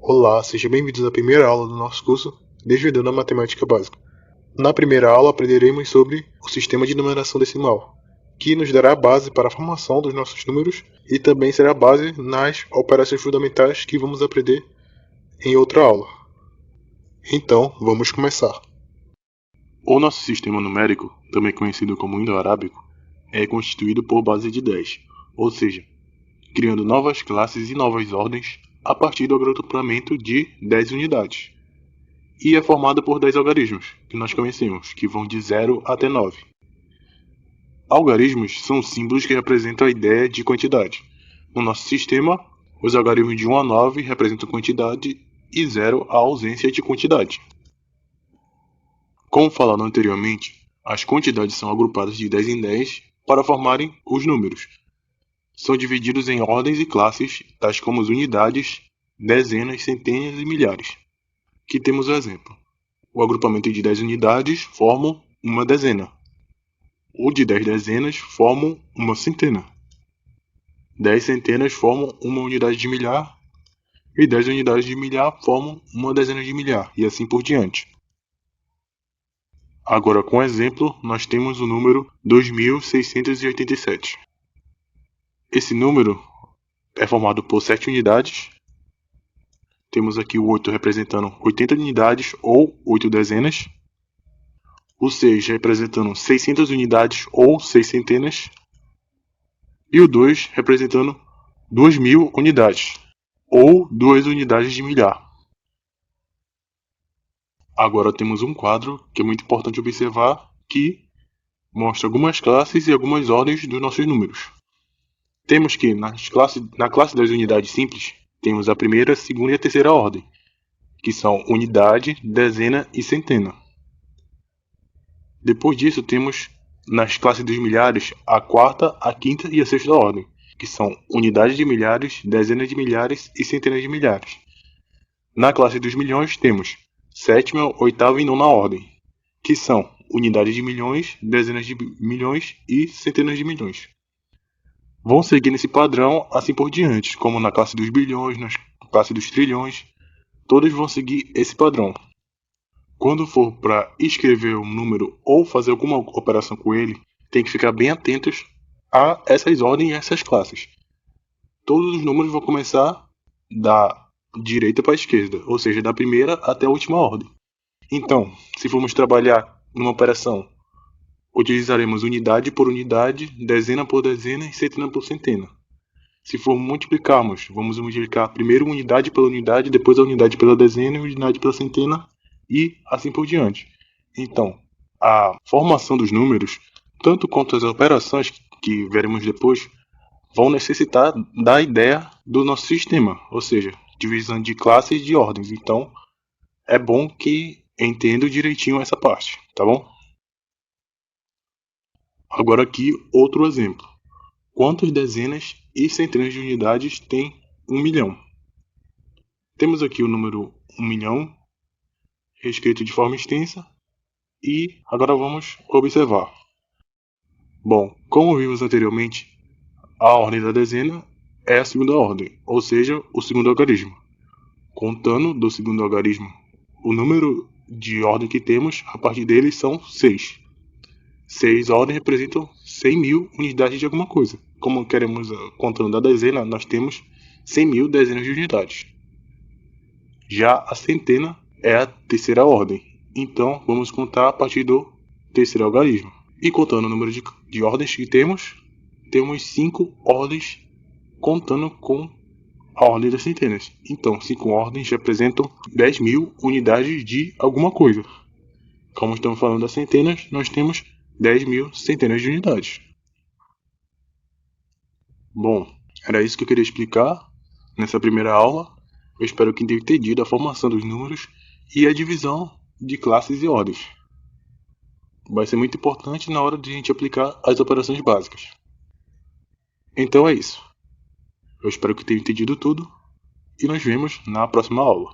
Olá, sejam bem-vindos à primeira aula do nosso curso Desvendando a Matemática Básica. Na primeira aula aprenderemos sobre o sistema de numeração decimal, que nos dará a base para a formação dos nossos números e também será a base nas operações fundamentais que vamos aprender em outra aula. Então, vamos começar. O nosso sistema numérico, também conhecido como indo-arábico, é constituído por base de 10, ou seja, criando novas classes e novas ordens a partir do agrupamento de 10 unidades. E é formado por 10 algarismos, que nós conhecemos, que vão de 0 até 9. Algarismos são símbolos que representam a ideia de quantidade. No nosso sistema, os algarismos de 1 a 9 representam quantidade e 0 a ausência de quantidade. Como falado anteriormente, as quantidades são agrupadas de 10 em 10 para formarem os números. São divididos em ordens e classes, tais como as unidades, dezenas, centenas e milhares. Aqui temos o exemplo. O agrupamento de 10 unidades forma uma dezena. O de 10 dezenas forma uma centena. 10 centenas formam uma unidade de milhar. E 10 unidades de milhar formam uma dezena de milhar, e assim por diante. Agora, com exemplo, nós temos o número 2687. Esse número é formado por 7 unidades. Temos aqui o 8 representando 80 unidades ou 8 dezenas. O 6 representando 600 unidades ou 6 centenas. E o 2 representando 2000 unidades ou 2 unidades de milhar. Agora temos um quadro que é muito importante observar, que mostra algumas classes e algumas ordens dos nossos números. Temos que na classe das unidades simples, temos a primeira, a segunda e a terceira ordem, que são unidade, dezena e centena. Depois disso, temos nas classes dos milhares a quarta, a quinta e a sexta ordem, que são unidade de milhares, dezenas de milhares e centenas de milhares. Na classe dos milhões, temos sétima, oitava e nona ordem, que são unidades de milhões, dezenas de milhões e centenas de milhões. Vão seguir nesse padrão assim por diante, como na classe dos bilhões, na classe dos trilhões, todas vão seguir esse padrão. Quando for para escrever um número ou fazer alguma operação com ele, tem que ficar bem atentos a essas ordens e essas classes. Todos os números vão começar da direita para a esquerda, ou seja, da primeira até a última ordem. Então, se formos trabalhar numa operação, utilizaremos unidade por unidade, dezena por dezena e centena por centena. Se for multiplicarmos, vamos multiplicar primeiro unidade pela unidade, depois a unidade pela dezena e a unidade pela centena e assim por diante. Então, a formação dos números, tanto quanto as operações que veremos depois, vão necessitar da ideia do nosso sistema, ou seja, divisão de classes e de ordens. Então, é bom que entenda direitinho essa parte, tá bom? Agora aqui outro exemplo. Quantas dezenas e centenas de unidades tem 1 milhão? Temos aqui o número 1 milhão, escrito de forma extensa, e agora vamos observar. Bom, como vimos anteriormente, a ordem da dezena é a segunda ordem, ou seja, o segundo algarismo. Contando do segundo algarismo, o número de ordem que temos a partir dele são 6. 6 ordens representam 100 mil unidades de alguma coisa. Como queremos, contando da dezena, nós temos 100 mil dezenas de unidades. Já a centena é a terceira ordem. Então, vamos contar a partir do terceiro algarismo. E contando o número de ordens que temos 5 ordens contando com a ordem das centenas. Então, 5 ordens representam 10 mil unidades de alguma coisa. Como estamos falando das centenas, nós temos 10 mil centenas de unidades. Bom, era isso que eu queria explicar nessa primeira aula. Eu espero que tenha entendido a formação dos números e a divisão de classes e ordens. Vai ser muito importante na hora de a gente aplicar as operações básicas. Então é isso. Eu espero que tenha entendido tudo e nos vemos na próxima aula.